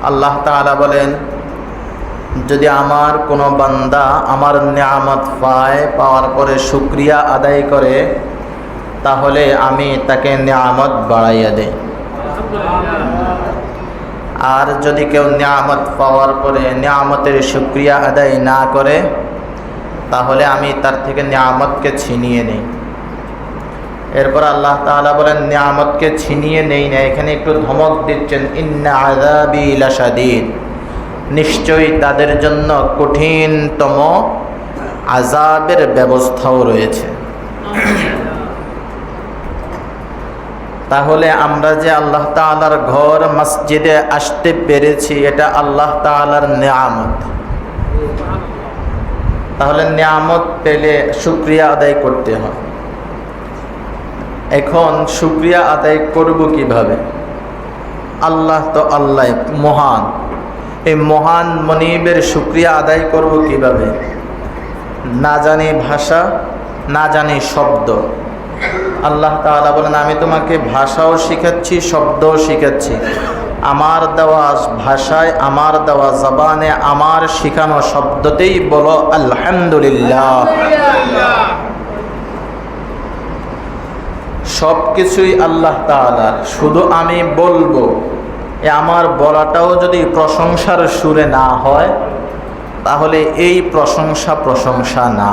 আল্লাহ তাআলা বলেন, যদি আমার কোনো বান্দা আমার নিয়ামত পাওয়ার পরে শুকরিয়া আদায় করে, তাহলে আমি তাকে নিয়ামত বাড়াইয়া দেই। আর যদি কেউ নিয়ামত পাওয়ার পরে নিয়ামতের শুকরিয়া আদায় না করে, তাহলে আমি তার থেকে নিয়ামতকে ছিনিয়ে নেই। এরপর আল্লাহ তাআলা বলেন, নিয়ামতকে ছিনিয়ে নেই না, এখানে একটু ধমক দিচ্ছেন, ইন্না আযাবি লাশাদীদ, নিশ্চয়ই তাদের জন্য কঠিনতম আযাবের ব্যবস্থাও রয়েছে। তাহলে আমরা যে আল্লাহ তাআলার ঘর মসজিদে আসতে পেরেছি, এটা আল্লাহ তাআলার নিয়ামত। তাহলে নিয়ামত পেলে শুকরিয়া আদায় করতে হয়। এখন শুকরিয়া আদায় করব কিভাবে? আল্লাহ তো আল্লাহ মহান, এই মহান মনিবের শুকরিয়া আদায় করব কিভাবে? না জানি ভাষা, না জানি শব্দ। আল্লাহ তাআলা বলেন, আমি তোমাকে ভাষাও শিখাচ্ছি, শব্দও শিখাচ্ছি। আমার দেওয়া ভাষায়, আমার দেওয়া জবানে, আমার শিখানো শব্দতেই বলো আলহামদুলিল্লাহ। সব কিছুই আল্লাহ তাআলার, শুধু আমি বলবো। আমার বলাটাও যদি প্রশংসার সুরে না হয়, তাহলে এই প্রশংসা না।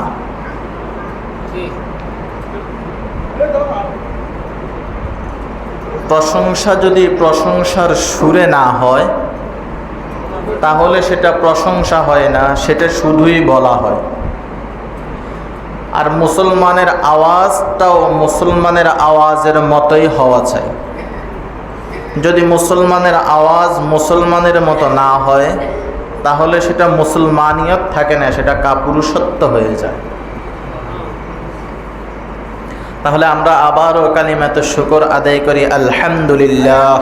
প্রশংসা যদি প্রশংসার সুরে না হয়, তাহলে সেটা প্রশংসা হয় না, সেটা শুধুই বলা হয়। আর মুসলমানের আওয়াজটাও মুসলমানের আওয়াজের মতোই হওয়া চাই। যদি মুসলমানের আওয়াজ মুসলমানের মতো না হয়, তাহলে সেটা মুসলমানিয়ত থাকে না, সেটা কাপুরুষত্ব হয়ে যায়। তাহলে আমরা আবারও কালিমাতে শুকর আদায় করি, আলহামদুলিল্লাহ।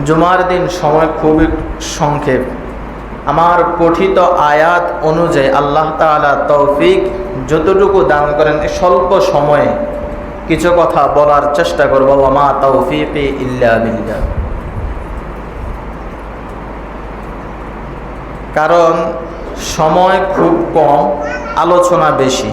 জুমার দিন সময় খুবই সংক্ষেপ। আমার পঠিত আয়াত অনুযায়ী আল্লাহ তাআলা তৌফিক যতটুকু দান করেন, স্বল্প সময়ে কিছু কথা বলার চেষ্টা করব। ওয়া মা তৌফিকি ইল্লা বিল্লাহ। কারণ সময় খুব কম, আলোচনা বেশি।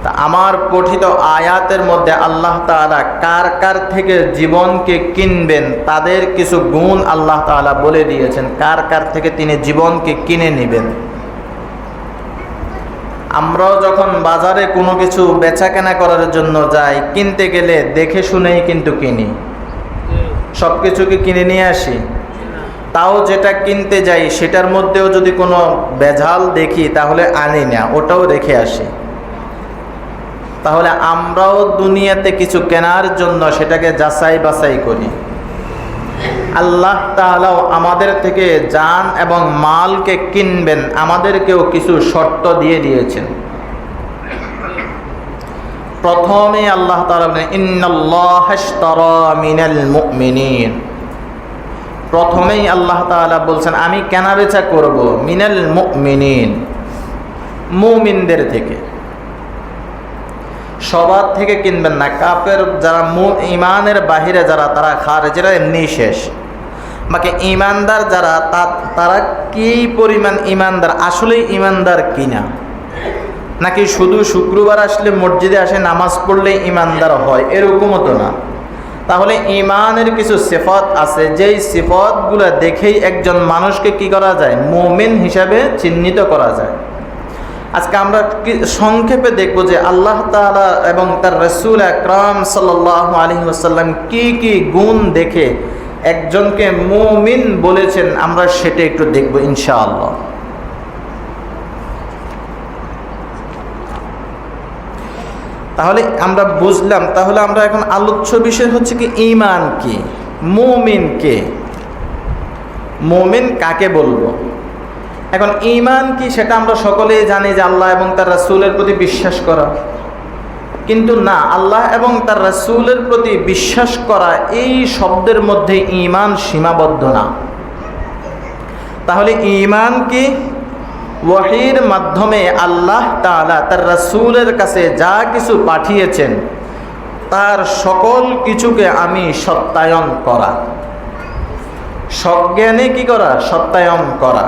তা আমার পঠিত আয়াতের মধ্যে আল্লাহ তাআলা কার কার থেকে জীবনকে কিনবেন, তাদের কিছু গুণ আল্লাহ তাআলা বলে দিয়েছেন, কার কার থেকে তিনি জীবনকে কিনে নেবেন। আমরাও যখন বাজারে কোনো কিছু বেচা কেনা করার জন্য যাই, কিনতে গেলে দেখে শুনেই কিন্তু কিনি। সব কিছুকে কিনে নিয়ে আসি, তাও যেটা কিনতে যাই সেটার মধ্যেও যদি কোনো ভেজাল দেখি, তাহলে আনি না, ওটাও রেখে আসি। তাহলে আমরাও দুনিয়াতে কিছু কেনার জন্য সেটাকে যাচাই বাছাই করি। আল্লাহ তাআলাও আমাদের থেকে জান এবং মালকে কিনবেন, আমাদেরকেও কিছু শর্ত দিয়ে দিয়েছেন। প্রথমে আল্লাহ তাআলা বলেন, ইন্নাল্লাহা আশতারা মিনাল মুমিনিন। প্রথমেই আল্লাহ তাআলা বলছেন, আমি কেনাবেচা করব মিনাল মুমিনিন, মুমিনদের থেকে। সবার থেকে কিনবেন না। কাফের যারা ইমানের বাহিরে যারা, তারা খারেজিরা এমনি শেষ। বাকি ইমানদার যারা, তারা কি পরিমাণ ইমানদার, আসলেই ইমানদার কিনা, নাকি শুধু শুক্রবার আসলে মসজিদে আসে নামাজ পড়লে ইমানদার হয়, এরকমও তো না। তাহলে ইমানের কিছু সিফাত আছে, যেই সিফাতগুলো দেখেই একজন মানুষকে কি করা যায়, মুমিন হিসাবে চিহ্নিত করা যায়। আজকে আমরা সংক্ষেপে দেখব যে আল্লাহ তাআলা এবং তার রাসূল আকরাম সাল্লাল্লাহু আলাইহি ওয়াসাল্লাম কি কি গুণ দেখে একজনকে মুমিন বলেছেন, আমরা সেটা একটু দেখব ইনশাআল্লাহ। তাহলে আমরা বুঝলাম, তাহলে আমরা এখন আলোচ্য বিষয় হচ্ছে কি, ঈমান কি, মুমিন কে, মুমিন কাকে বলবো। এখন ঈমান কি সেটা আমরা সকলেই জানি যে আল্লাহ এবং তার রাসূলের প্রতি বিশ্বাস করা। কিন্তু না, আল্লাহ এবং তার রাসূলের প্রতি বিশ্বাস করা এই শব্দের মধ্যে ঈমান সীমাবদ্ধ না। তাহলে ঈমান কি? ওয়াহির মাধ্যমে আল্লাহ তাআলা তার রাসূলের কাছে যা কিছু পাঠিয়েছেন, তার সকল কিছুকে আমি সত্যায়ন করা, সজ্ঞানে কি করা? সত্যায়ন করা।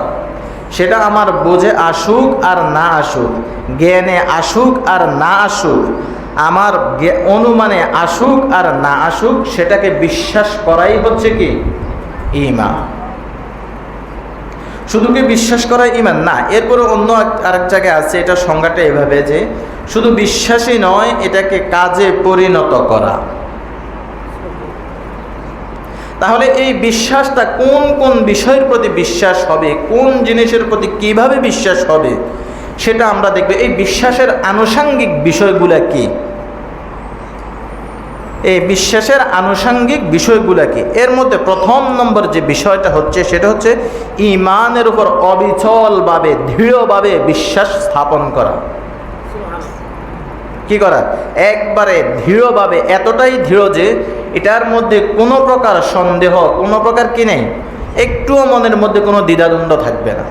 সেটা আমার বোঝে আসুক আর না আসুক, জ্ঞানে আসুক আর না আসুক, আমার অনুমানে আসুক আর না আসুক, সেটাকে বিশ্বাস করাই হচ্ছে কি? ঈমান। শুধু কি বিশ্বাস করাই ঈমান না, এরপরে অন্য আরেক জায়গায় আছে, এটা সংজ্ঞাটা এভাবে যে শুধু বিশ্বাসই নয়, এটাকে কাজে পরিণত করা। তাহলে এই বিশ্বাসটা কোন কোন বিষয়ের প্রতি বিশ্বাস হবে, কোন জিনিসের প্রতি কিভাবে বিশ্বাস হবে, সেটা আমরা দেখব। এই বিশ্বাসের আনুষঙ্গিক বিষয়গুলা কি, এই বিশ্বাসের আনুষঙ্গিক বিষয়গুলা কি? এর মধ্যে প্রথম নম্বর যে বিষয়টা হচ্ছে সেটা হচ্ছে ঈমানের উপর অবিচলভাবে, দৃঢ়ভাবে বিশ্বাস স্থাপন করা। কি করা? একবারে দৃঢ়ভাবে, এতটাই দৃঢ় যে এটার মধ্যে কোনো প্রকার সন্দেহ, কোনো প্রকার কি নেই, একটুও মনের মধ্যে কোনো দ্বিধাদ্বন্দ্ব থাকবে না।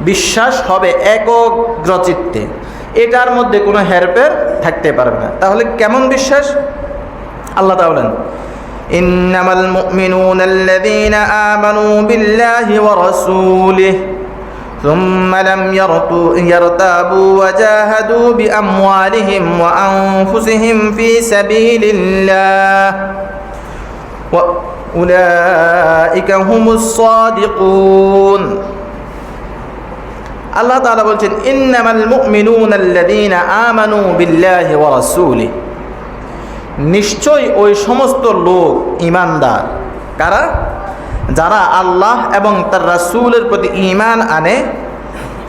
বিশ্বাস হবে একগ্রচিত্তে, এটার মধ্যে কোনো হেরফের থাকতে পারবে না। তাহলে কেমন বিশ্বাস? আল্লাহ তাআলা বলেন, ইন্নামাল মুমিনুনাল্লাযীনা আমানু বিল্লাহি ওয়া রাসূলিহি সুম্মা লাম ইয়ারতাবু ওয়া জাহাদু বিআমওয়ালিহিম ওয়া আনফুসিহিম ফী সাবিলিল্লাহ ওয়া উলাইকা হুমুস সাদিকুন। আল্লাহ তাআলা বলছেন, ইন্নামাল মুমিনুনাল্লাযীনা আমানু বিল্লাহি ওয়া রাসূলিহি, নিশ্চয়ই ওই সমস্ত লোক ঈমানদার। কারা? যারা আল্লাহ এবং তার রাসূলের প্রতি ঈমান আনে,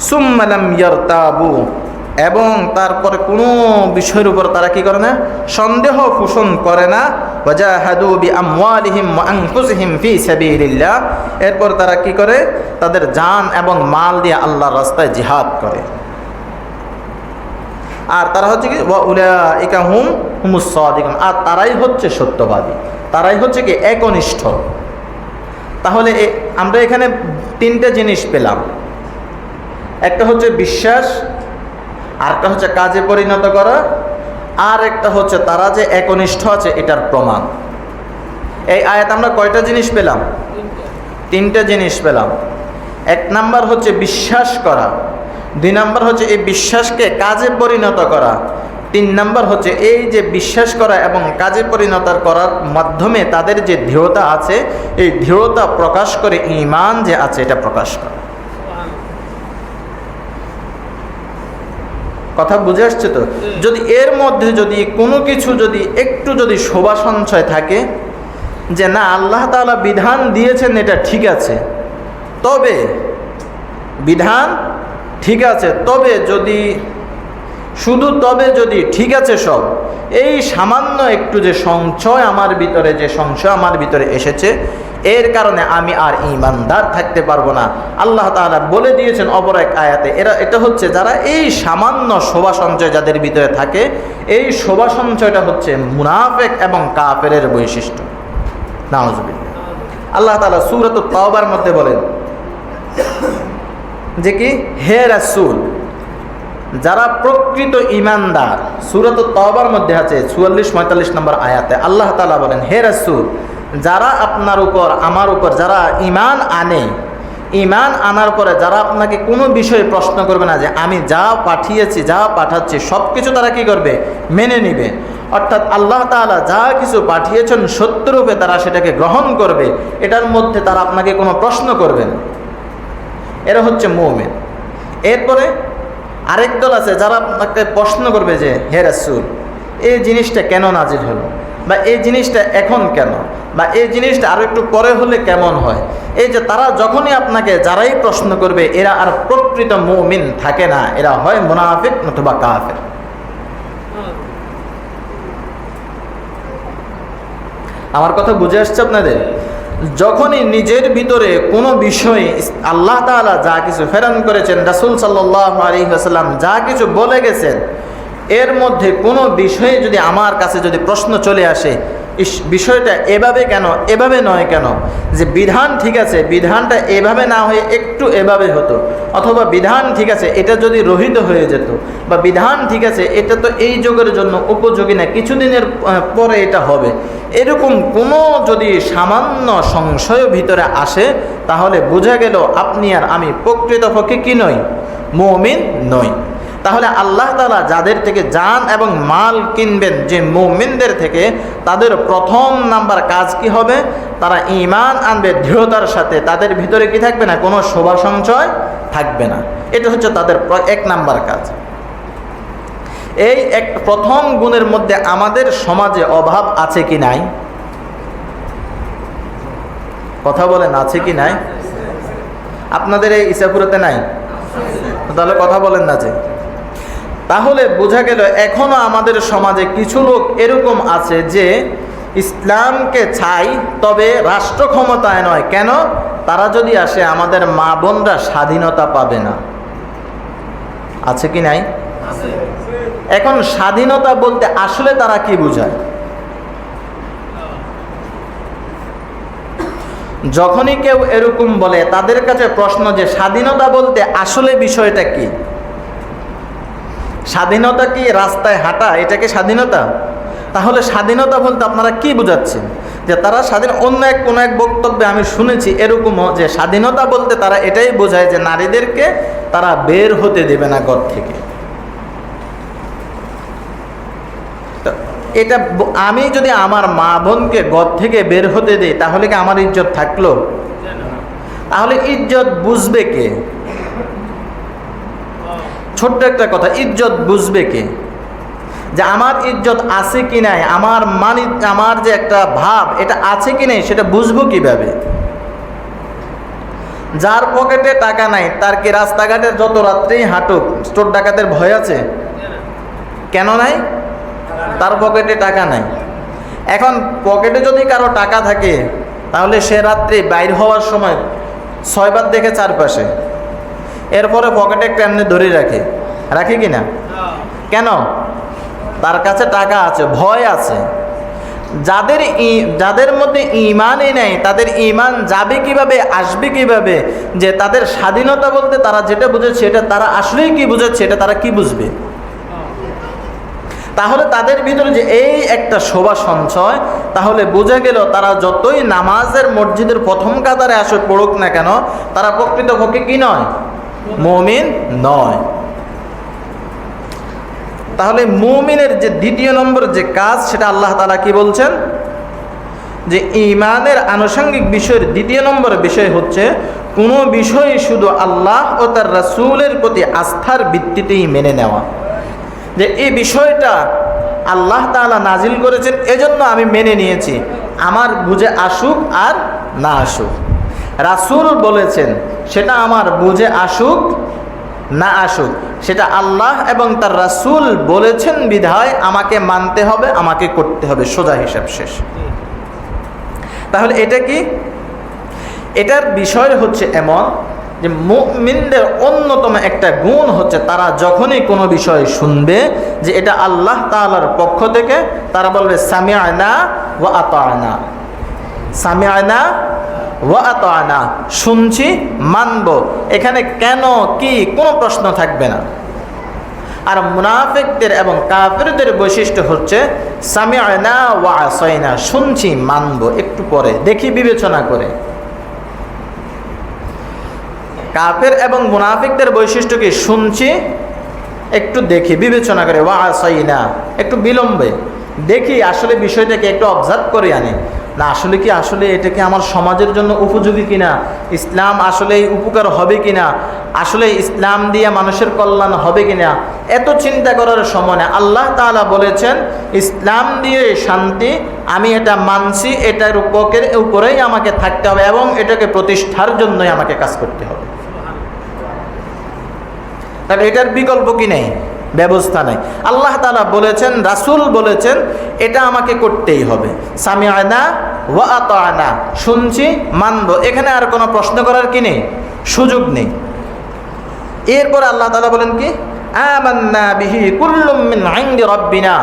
সুম্মা লাম ইয়ারতাবু, এবং তারপরে কোনো বিষয়ের উপর তারা কি করে না? সন্দেহ পোষণ করে না। ওয়াজাহাদু বিআমওয়ালিহিম ওয়া আনফুসিহিম ফী সাবিলিল্লাহ, এরপর তারা কি করে? তাদের জান এবং মাল দিয়ে আল্লাহর রাস্তায় জিহাদ করে। আর তারা হচ্ছে কি? ওয়া উলাইকা হুমুস সাদিকুন, আর তারাই হচ্ছে সত্যবাদী, তারাই হচ্ছে কি? একনিষ্ঠ। তাহলে আমরা এখানে তিনটা জিনিস পেলাম। একটা হচ্ছে বিশ্বাস, আরেকটা হচ্ছে কাজে পরিণত করা, আর একটা হচ্ছে তারা যে একনিষ্ঠ আছে এটার প্রমাণ। এই আয়াত আমরা কয়টা জিনিস পেলাম? তিনটা জিনিস পেলাম। এক নাম্বার হচ্ছে বিশ্বাস করা, দুই নাম্বার হচ্ছে এই বিশ্বাসকে কাজে পরিণত করা, তিন নাম্বার হচ্ছে এই যে বিশ্বাস করা এবং কাজে পরিণত করার মাধ্যমে তাদের যে দৃঢ়তা আছে, এই দৃঢ়তা প্রকাশ করে ঈমান যে আছে এটা প্রকাশ করে। কথা বুঝে আসছে তো? যদি এর মধ্যে যদি কোনো কিছু যদি একটু যদি শোভা সঞ্চয় থাকে যে না আল্লাহ তাআলা বিধান দিয়েছেন এটা ঠিক আছে, তবে বিধান ঠিক আছে, তবে যদি শুধু তবে যদি ঠিক আছে সব, এই সামান্য একটু যে সংশয় আমার ভিতরে, যে সংশয় আমার ভিতরে এসেছে, এর কারণে আমি আর ঈমানদার থাকতে পারবো না। আল্লাহ তাআলা বলে দিয়েছেন অপর এক আয়াতে, এটা হচ্ছে যারা এই সামান্য শোভা সঞ্চয় যাদের ভিতরে থাকে, এই শোভা সঞ্চয়টা হচ্ছে মুনাফিক এবং কাফেরের বৈশিষ্ট্য। নাউজুবিল্লাহ। আল্লাহ তাআলা সূরাতুত তাওবার মধ্যে বলেন যে কি? হে রাসূল, যারা প্রকৃত ঈমানদার, সূরাতুত তাওবার মধ্যে আছে 44-45 নম্বর আয়াতে আল্লাহ তাআলা বলেন, হে রাসূল, যারা আপনার উপর আমার উপর যারা ঈমান আনে, ঈমান আনার পরে যারা আপনাকে কোনো বিষয়ে প্রশ্ন করবে না, যে আমি যা পাঠিয়েছি যা পাঠাচ্ছি সব কিছু তারা কি করবে? মেনে নিবে। অর্থাৎ আল্লাহ তাআলা যা কিছু পাঠিয়েছেন সত্যরূপে তারা সেটাকে গ্রহণ করবে, এটার মধ্যে তারা আপনাকে কোনো প্রশ্ন করবে না। এরা হচ্ছে মুমিন। এরপরে আরেক দল আছে যারা আপনাকে প্রশ্ন করবে যে হে রাসূল, এই জিনিসটা কেন নাজিল হলো, বা এই জিনিসটা এখন কেন, বা এই জিনিসটা আরো একটু পরে হলে কেমন হয়। এই যে তারা যখনই আপনাকে যারাই প্রশ্ন করবে, এরা আর প্রকৃত মুমিন থাকে না, এরা হয় মুনাফিক নতুবা কাফের। আমার কথা বুঝে আসছে আপনাদের? যখনই নিজের ভিতরে কোনো বিষয় আল্লাহ তাআলা যা কিছু প্রেরণ করেছেন, রাসূল সাল্লাল্লাহু আলাইহি ওয়াসাল্লাম যা কিছু বলে গেছেন, এর মধ্যে কোনো বিষয়ে যদি আমার কাছে যদি প্রশ্ন চলে আসে, বিষয়টা এভাবে কেন, এভাবে নয় কেন, যে বিধান ঠিক আছে, বিধানটা এভাবে না হয়ে একটু এভাবে হতো, অথবা বিধান ঠিক আছে এটা যদি রহিত হয়ে যেত, বা বিধান ঠিক আছে এটা তো এই যুগের জন্য উপযোগী না, কিছুদিনের পরে এটা হবে, এরকম কোনো যদি সামান্য সংশয় ভিতরে আসে, তাহলে বোঝা গেল আপনি আর আমি প্রকৃতপক্ষে কি নই, মুমিন নই। তাহলে আল্লাহ তাআলা যাদের থেকে জান এবং মাল কিনবেন, যে মুমিনদের থেকে, তাদের প্রথম নাম্বার কাজ কি হবে, তারা ঈমান আনবে দৃঢ়তার সাথে, তাদের ভিতরে কি থাকবে না, কোনো শোভা সঞ্চয় থাকবে না। এটা হচ্ছে তাদের এক নাম্বার কাজ। এই এক প্রথম গুণের মধ্যে আমাদের সমাজে অভাব আছে কি নাই? কথা বলেন, আছে কি নাই? আপনাদের এই ইসাপুরতে নাই? তাহলে কথা বলেন না যে। তাহলে বোঝা গেল এখনো আমাদের সমাজে কিছু লোক এরকম আছে যে ইসলামকে চাই, তবে রাষ্ট্র ক্ষমতায় নয়। কেন? তারা যদি আসে আমাদের মা বোনরা স্বাধীনতা পাবে না। আছে কি নাই? এখন স্বাধীনতা বলতে আসলে তারা কি বোঝায়? যখনই কেউ এরকম বলে, তাদের কাছে প্রশ্ন যে স্বাধীনতা বলতে আসলে বিষয়টা কি? স্বাধীনতা কি রাস্তায় হাঁটা, এটা কি স্বাধীনতা? তাহলে স্বাধীনতা বলতে আপনারা কি বোঝাচ্ছেন? যে তারা স্বাধীন, অন্য কোনো এক বক্তব্যে আমি শুনেছি এরকমও, যে স্বাধীনতা বলতে তারা এটাই বোঝায় যে নারীদেরকে তারা বের হতে দেবে না ঘর থেকে। এটা আমি যদি আমার মা বোনকে ঘর থেকে বের হতে দিই, তাহলে কি আমার ইজ্জত থাকলো? তাহলে ইজ্জত বুঝবে কে? ছোট্ট একটা কথা, ইজ্জত বুঝবে কে? যে আমার ইজ্জত আছে কি নাই, আমার যে একটা ভাব, এটা আছে কি নাই, সেটা বুঝবো কিভাবে? যার পকেটে টাকা নাই, তার কি রাস্তাঘাটে যত রাত্রেই হাঁটুক চোর ডাকাতের ভয় আছে? কেন নাই? তার পকেটে টাকা নাই। এখন পকেটে যদি কারো টাকা থাকে, তাহলে সে রাত্রে বাইর হওয়ার সময় 6 বার দেখে চারপাশে, এরপরে পকেটে একটা এমনি ধরে রাখে কি না? কেন? তার কাছে টাকা আছে, ভয় আছে। যাদের মধ্যে ঈমানই নেই, তাদের ঈমান যাবে কিভাবে, আসবে কিভাবে? যে তাদের স্বাধীনতা বলতে তারা যেটা বুঝেছে, এটা তারা আসলেই কি বুঝেছে, এটা তারা কি বুঝবে? তাহলে তাদের ভিতরে যে এই একটা শোভা সঞ্চয়, তাহলে বোঝা গেল তারা যতই নামাজের মসজিদের প্রথম কাতারে আসে পড়ুক না কেন, তারা প্রকৃতপক্ষে কি নয়, মুমিন নয়। তাহলে মুমিনের যে দ্বিতীয় নম্বর যে কাজ, সেটা আল্লাহ তাআলা কি বলছেন? যে ঈমানের আনুষঙ্গিক বিষয়ের দ্বিতীয় নম্বর বিষয় হচ্ছে কোনো বিষয় শুধু আল্লাহ ও তার রাসূলের প্রতি আস্থার ভিত্তিতেই মেনে নেওয়া। যে এই বিষয়টা আল্লাহ তাআলা নাজিল করেছেন, এজন্য আমি মেনে নিয়েছি, আমার বুঝে আসুক আর না আসুক। রাসূল বলেছেন, সেটা আমার বুঝে আসুক না আসুক, সেটা আল্লাহ এবং তার রাসূল বলেছেন বিধায় আমাকে মানতে হবে, আমাকে করতে হবে, সোজা হিসাব শেষ। তাহলে এটা কি? এটার বিষয় হচ্ছে এমন যে মুমিনদের অন্যতম একটা গুণ হচ্ছে তারা যখনই কোনো বিষয় শুনবে যে এটা আল্লাহ তাআলার পক্ষ থেকে, তারা বলবে সামি'না ওয়া আতা'না, সামি'না ওয়া আতা'না, শুনছি মানব। এখানে কেন কি কোনো প্রশ্ন থাকবে না। আর মুনাফিকদের এবং কাফিরদের বৈশিষ্ট্য হচ্ছে সামি'না ওয়া আসাইনা, শুনছি মানব, একটু পরে দেখি বিবেচনা করে। কাফের এবং মুনাফিকদের বৈশিষ্ট্য কি? শুনছি, একটু দেখি বিবেচনা করে, ওয়া আসাইনা, একটু বিলম্বে দেখি আসলে বিষয়টাকে একটু অবজার্ভ করে আনি, না আসলে কি, আসলে এটা কি আমার সমাজের জন্য উপযোগী কিনা, ইসলাম আসলে উপকার হবে কিনা, আসলে ইসলাম দিয়ে মানুষের কল্যাণ হবে কিনা, এত চিন্তা করার সময় না। আল্লাহ তাআলা বলেছেন ইসলাম দিয়ে শান্তি, আমি এটা মানছি, এটার উপরেই আমাকে থাকতে হবে এবং এটাকে প্রতিষ্ঠার জন্যই আমাকে কাজ করতে হবে। তাহলে এটার বিকল্প কি নেই, ব্যবস্থা নেই। আল্লাহ তাআলা বলেছেন, রাসূল বলেছেন, এটা আমাকে করতেই হবে। সামি'না ওয়া আতা'না, শুনছি মানব, এখানে আর কোনো প্রশ্ন করার কি নেই, সুযোগ নেই। এরপর আল্লাহ তাআলা বলেন কি, আমান্না বিহি কুল্লুম মিন ইনদি রাব্বিনা,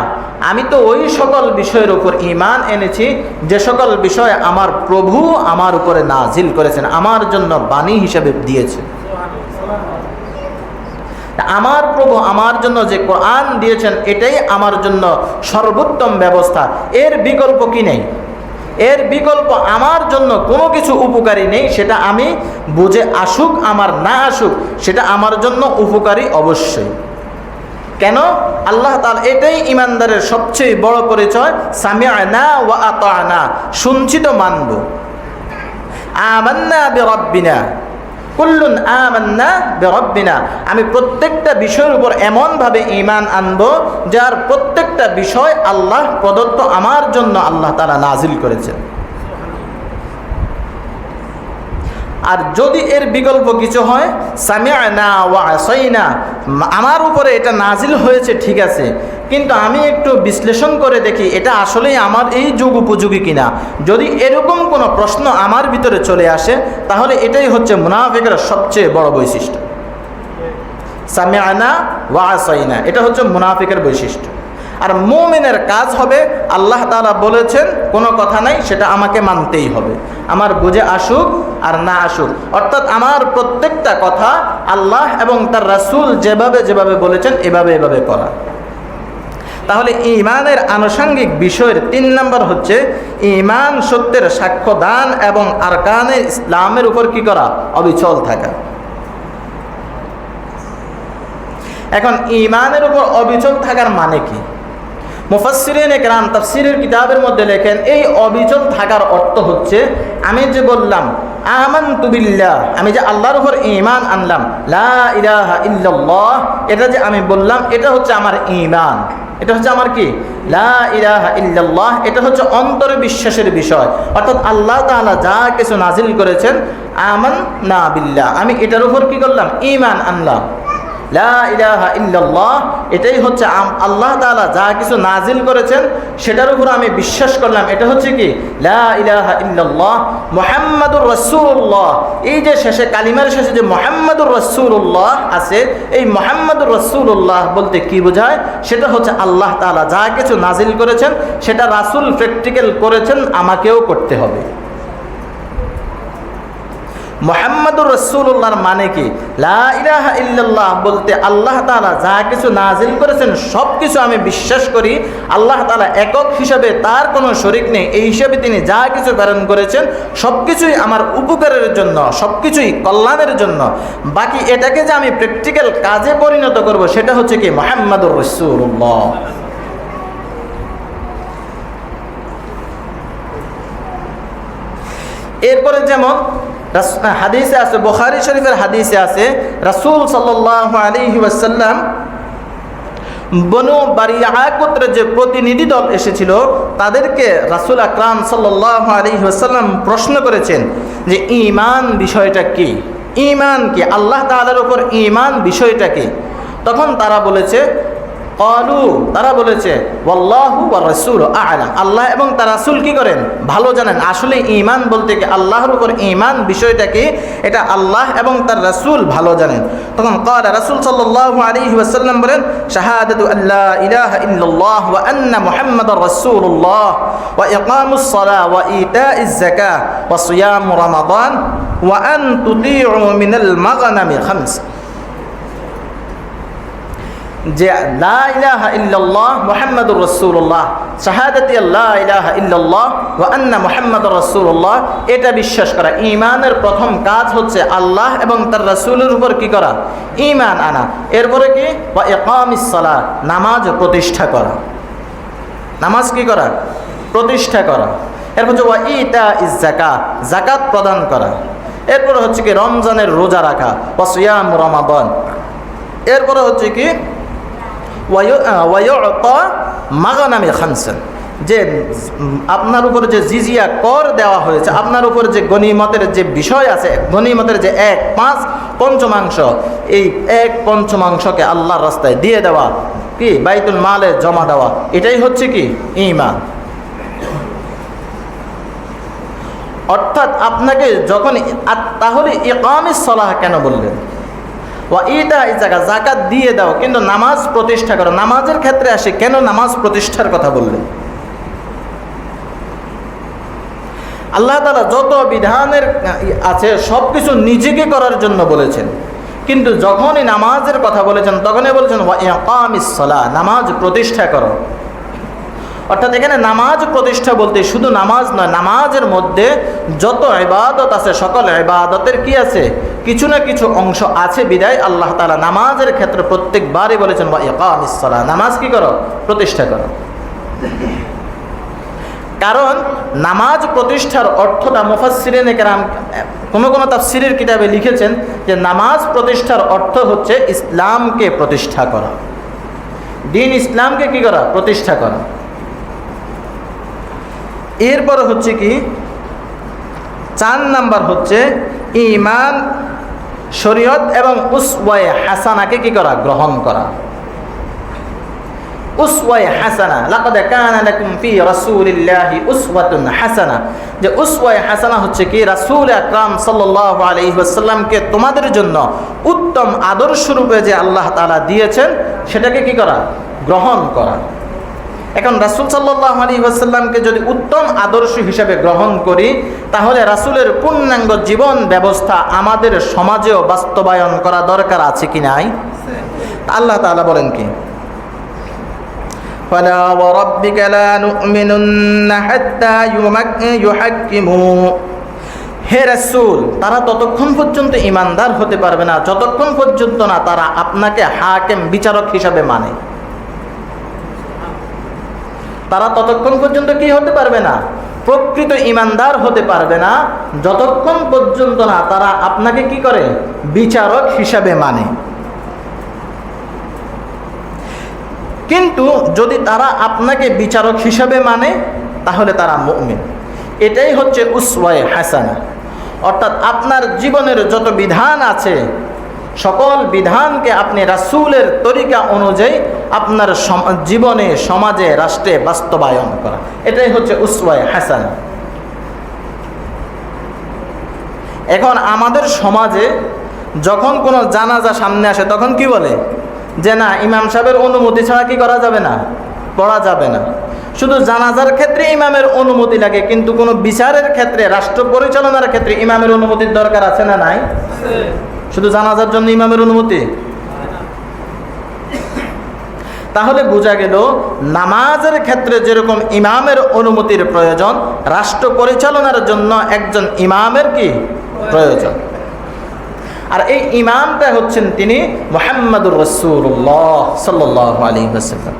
আমি তো ওই সকল বিষয়ের উপর ঈমান এনেছি যে সকল বিষয় আমার প্রভু আমার উপরে নাজিল করেছেন, আমার জন্য বাণী হিসেবে দিয়েছেন। আমার প্রভু আমার জন্য যে কোরআন দিয়েছেন এটাই আমার জন্য সর্বোত্তম ব্যবস্থা, এর বিকল্প কি নেই, এর বিকল্প আমার জন্য কোনো কিছু উপকারী নেই। সেটা আমি বুঝে আসুক আমার না আসুক, সেটা আমার জন্য উপকারী অবশ্যই। কেন? আল্লাহ তাআলা এটাই ইমানদারের সবচেয়ে বড় পরিচয়, সামি'না ওয়া আতা'না, শুনছি তো মানব। আমান্না বিরাব্বিনা, কুল্লুন আমান্না বিরাব্বিনা, আমি প্রত্যেকটা বিষয়ের উপর এমনভাবে ঈমান আনব যার প্রত্যেকটা বিষয় আল্লাহ প্রদত্ত, আমার জন্য আল্লাহ তাআলা নাজিল করেছেন। আর যদি এর বিকল্প কিছু হয়, সামি'না ওয়া আসাইনা, আমার উপরে এটা নাজিল হয়েছে ঠিক আছে, কিন্তু আমি একটু বিশ্লেষণ করে দেখি এটা আসলেই আমার এই যুগ উপযোগী কিনা, যদি এরকম কোনো প্রশ্ন আমার ভিতরে চলে আসে, তাহলে এটাই হচ্ছে মুনাফিকের সবচেয়ে বড় বৈশিষ্ট্য। সামি'না ওয়া আসাইনা, এটা হচ্ছে মুনাফিকের বৈশিষ্ট্য। আর মুমিনের কাজ হবে, আল্লাহ তাআলা বলেছেন কোনো কথা নাই, সেটা আমাকে মানতেই হবে, আমার বুঝে আসুক আর না আসুক। অর্থাৎ আমার প্রত্যেকটা কথা আল্লাহ এবং তার রাসূল যেভাবে যেভাবে বলেছেন এভাবে করা। তাহলে ঈমানের আনুষঙ্গিক বিষয়ের 3 নম্বর হচ্ছে ঈমান সত্যের সাক্ষ্য দান এবং আরকানে ইসলামের উপর কি করা? অবিচল থাকা। এখন ঈমানের উপর অবিচল থাকার মানে কি? মুফাসসিরিনে কেরাম তাফসীরের কিতাবের মধ্যে লেখেন, এই অবিচল থাকার অর্থ হচ্ছে, আমি যে বললাম আমানতু বিল্লাহ, আমি যে আল্লাহর উপর ঈমান আনলাম, লা ইলাহা ইল্লাল্লাহ, এটা যে আমি বললাম এটা হচ্ছে আমার ঈমান, এটা হচ্ছে আমার কি? লা ইলাহা ইল্লাল্লাহ, এটা হচ্ছে অন্তরে বিশ্বাসের বিষয়। অর্থাৎ আল্লাহ তাআলা যা কিছু নাজিল করেছেন, আমান্না বিল্লাহ, আমি এটার উপর কি করলাম? ঈমান আনলাম। লা ইলাহা ইল্লাল্লাহ, এটাই হচ্ছে আল্লাহ তাআলা যা কিছু নাজিল করেছেন সেটার উপর আমি বিশ্বাস করলাম, এটা হচ্ছে কি? লা ইলাহা ইল্লাল্লাহ মুহাম্মাদুর রাসূলুল্লাহ। এই যে শেষে কালিমার শেষে যে মুহাম্মাদুর রাসূলুল্লাহ আছে, এই মুহাম্মাদুর রাসূলুল্লাহ বলতে কি বোঝায়? সেটা হচ্ছে আল্লাহ তাআলা যা কিছু নাজিল করেছেন সেটা রাসূল প্র্যাকটিক্যাল করেছেন, আমাকেও করতে হবে। মুহাম্মাদুর রাসূলুল্লাহর মানে কি? লা ইলাহা ইল্লাল্লাহ বলতে আল্লাহ তাআলা যা কিছু নাজিল করেছেন সব কিছু আমি বিশ্বাস করি, আল্লাহ তাআলা একক হিসাবে তার কোনো শরীক নেই, এই হিসাবে তিনি যা কিছু প্রেরণ করেছেন সব কিছুই আমার উপকারের জন্য, সব কিছুই কল্যাণের জন্য। বাকি এটাকে যে আমি প্র্যাকটিক্যাল কাজে পরিণত করব সেটা হচ্ছে কি? মুহাম্মাদুর রাসূলুল্লাহ। এরপরে যেমন হাদিসে আছে, বুখারী শরীফের হাদিসে আছে, রাসূল সাল্লাল্লাহু আলাইহি ওয়াসাল্লাম বনু বারিয়া গোত্রের যে প্রতিনিধি দল এসেছিল তাদেরকে রাসূল আকরাম সাল্লাল্লাহু আলাইহি ওয়াসাল্লাম প্রশ্ন করেছেন যে ঈমান বিষয়টা কি? ঈমান কি? আল্লাহ তাআলার উপর ঈমান বিষয়টা কি? তখন তারা বলেছে, তারা বলেছে ওয়াল্লাহু ওয়া রাসূলু আ'লাম, আল্লাহ এবং তার রাসূল কি করেন? ভালো জানেন। আসলে ঈমান বলতে কি, আল্লাহর উপর ঈমান বিষয়টা কি, এটা আল্লাহ এবং তার রাসূল ভালো জানেন। তখন ক্বালা, রাসূল সাল্লাল্লাহু আলাইহি ওয়াসাল্লাম বলেন, শাহাদাতু আল্লা ইলাহা ইল্লাল্লাহ ওয়া আন্না মুহাম্মাদার রাসূলুল্লাহ ওয়া ইকামুস সালাহ ওয়া ইতাইজ যাকাহ ওয়া সিয়াম রমাদান ওয়া আন তুতিউ মিনাল মাগনামি খামস। যে লা ইলাহা ইল্লাল্লাহ মুহাম্মাদুর রাসূলুল্লাহ, শাহাদাতি লা ইলাহা ইল্লাল্লাহ ওয়া আন্না মুহাম্মাদুর রাসূলুল্লাহ, এটা বিশ্বাস করা। ঈমানের প্রথম কাজ হচ্ছে আল্লাহ এবং তার রাসূলের উপর কি করা? ঈমান আনা। এরপরে কি? ওয়া ইকামিস সালাহ, নামাজ প্রতিষ্ঠা করা। নামাজ কি করা? প্রতিষ্ঠা করা। এরপর হচ্ছে ওয়া ইতাইজ যাকাত, যাকাত প্রদান করা। এরপরে হচ্ছে কি? রমজানের রোজা রাখা। ওয়া সিয়াম রমাদান। এরপরে হচ্ছে কি? ওয়ায়ুতা মাগনামি খামসান, যে আপনার উপর যে জিজিয়া কর দেওয়া হয়েছে, আপনার উপর যে গনিমতের যে বিষয় আছে, গনিমতের যে 1/5 এই 1/5কে আল্লাহর রাস্তায় দিয়ে দেওয়া, কি? বাইতুল মালে জমা দেওয়া, এটাই হচ্ছে কি? ঈমান। অর্থাৎ আপনাকে যখন, তাহলে ইকামিস সালাহ কেন বললেন? ওয়া ইতাই যাকাত, যাকাত দিয়ে দাও কিন্তু নামাজ প্রতিষ্ঠা করো। নামাজের ক্ষেত্রে আসে কেন নামাজ প্রতিষ্ঠার কথা বললেন? আল্লাহ তাআলা যত বিধানের আছে সব কিছু নিজেকে করার জন্য বলেছেন, কিন্তু যখনই নামাজের কথা বলেছেন তখনই বলেছেন ওয়া ইকামিস সালাহ, নামাজ প্রতিষ্ঠা করো। অর্থাৎ এখানে নামাজ প্রতিষ্ঠা বলতে শুধু নামাজ নয়, নামাজের মধ্যে যত ইবাদত আছে সকল ইবাদতের কি আছে, কিছু না কিছু অংশ আছে। বিদায় আল্লাহ তাআলা নামাজের ক্ষেত্রে প্রত্যেকবারই বলেছেন ওয়া ইকামিস সালাহ, নামাজ কি করো, প্রতিষ্ঠা করো। কারণ নামাজ প্রতিষ্ঠার অর্থটা মুফাসসিরিনে কেরাম কোনো কোনো তাফসীরের কিতাবে লিখেছেন যে নামাজ প্রতিষ্ঠার অর্থ হচ্ছে ইসলামকে প্রতিষ্ঠা করা, দ্বীন ইসলামকে কি করা, প্রতিষ্ঠা করা। এরপর হচ্ছে কি 4 নাম্বার হচ্ছে ঈমান, শরীয়ত এবং উসওয়ায়ে হাসানাকে কি করা, গ্রহণ করা। উসওয়ায়ে হাসানা, লাকাদ কানা লাকুম ফি রাসূলিল্লাহি উসওয়াতুন হাসানা, যে উসওয়ায়ে হাসানা হচ্ছে কি রাসূল আকরাম সাল্লাল্লাহু আলাইহি ওয়াসাল্লামকে তোমাদের জন্য উত্তম আদর্শ রূপে যে আল্লাহ তাআলা দিয়েছেন সেটাকে কি করা, গ্রহণ করা। এখন রাসূল সাল্লাল্লাহু আলাইহি ওয়াসাল্লামকে যদি উত্তম আদর্শ হিসেবে গ্রহণ করি তাহলে রাসূলের পূর্ণাঙ্গ জীবন ব্যবস্থা আমাদের সমাজেও বাস্তবায়ন করা দরকার আছে কি নাই? আল্লাহ তাআলা বলেন কি, ফালা ওয়া রাব্বিকা লা নু'মিনুন্না হাত্তা ইউহাক্কিমু, হে রাসূল তারা ততক্ষণ পর্যন্ত ঈমানদার হতে পারবে না যতক্ষণ পর্যন্ত না তারা আপনাকে হাকিম, বিচারক হিসাবে মানে। তারা ততক্ষণ পর্যন্ত কি হতে পারবে না, প্রকৃত ঈমানদার হতে পারবে না যতক্ষণ পর্যন্ত না তারা আপনাকে কি করে, বিচারক হিসাবে মানে। কিন্তু যদি তারা আপনাকে বিচারক হিসাবে মানে তাহলে তারা মুমিন। এটাই হচ্ছে উসওয়ায়ে হাসানা। অর্থাৎ আপনার জীবনের যত বিধান আছে সকল বিধানকে আপনি রাসূলের তরিকা অনুযায়ী আপনার জীবনে, সমাজে, রাষ্ট্রে বাস্তবায়ন করা, এটাই হচ্ছে উসওয়ায়ে হাসানা। এখন আমাদের সমাজে যখন কোনো জানাজা সামনে আসে তখন কি বলে যে না, ইমাম সাহেবের অনুমতি ছাড়া কি করা যাবে না, পড়া যাবে না। শুধু জানাজার ক্ষেত্রে ইমামের অনুমতি লাগে, কিন্তু কোনো বিচারের ক্ষেত্রে, রাষ্ট্র পরিচালনার ক্ষেত্রে ইমামের অনুমতির দরকার আছে না নাই? শুধু জানাজার জন্য ইমামের অনুমতি? তাহলে বোঝা গেল নামাজের ক্ষেত্রে যেরকম ইমামের অনুমতির প্রয়োজন, রাষ্ট্র পরিচালনার জন্য একজন ইমামের কি প্রয়োজন। আর এই ইমামটা হচ্ছেন তিনি মুহাম্মাদুর রাসূলুল্লাহ সাল্লাল্লাহু আলাইহি ওয়াসাল্লাম।